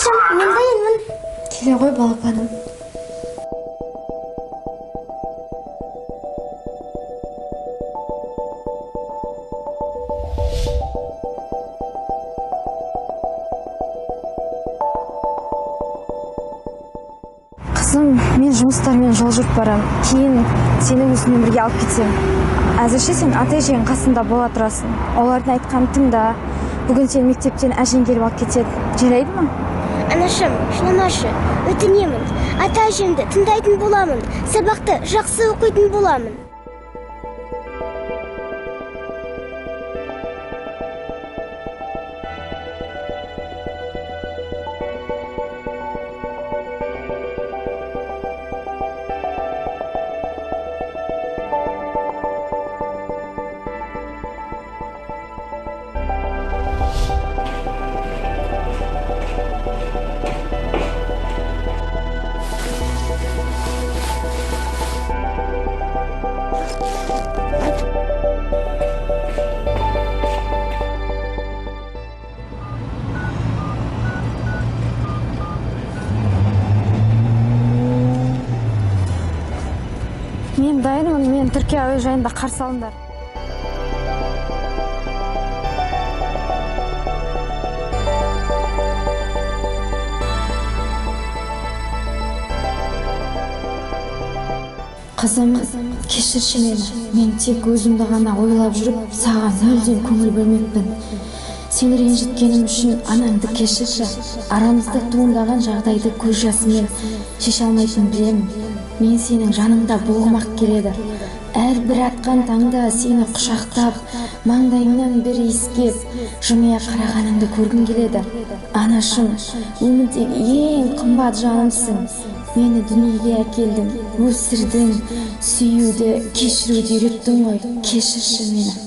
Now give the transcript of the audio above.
Анашым, мен дайынмын. Келе ғой балапаным. Қызым, мен жұмыстармен жол жүріп барам. Кейін сені өзіммен бірге алып кетсем. Әзірше сен ата-әжең қасында бола тұрасың. Олардың айтқанын тыңда. Бүгін сен мектептен әжең келіп алып кетеді. Жарайды ма? Анашым, жыламашы. Өтінемін. Ата-әжемді тыңдайтын боламын. Сабақты жақсы оқитын боламын. Мен дайынмын, мен Түркия әуежайында қарсы алыңдар. Қызым, кешірші мені. Мен тек өзімді ғана ойлап жүріп, саған мүлдем көңіл бөлмеппін. Сені ренжіткенім үшін анаңды кешірші. Арамызда туындаған жағдайды көз жасымен шеше алмайтынын білемін. Мен сенің жаныңда болғым-ақ келеді. Әрбір атқан таңда сені құшақтап, маңдайыңнан бір иіскеп, жымия қарағаныңды көргім келеді. Анашым, өмірдегі ең қымбат жанымсың. Мені дүниеге әкелдің, өсірдің, сүюді, кешіруді үйреттің ғой. Кешірші мені.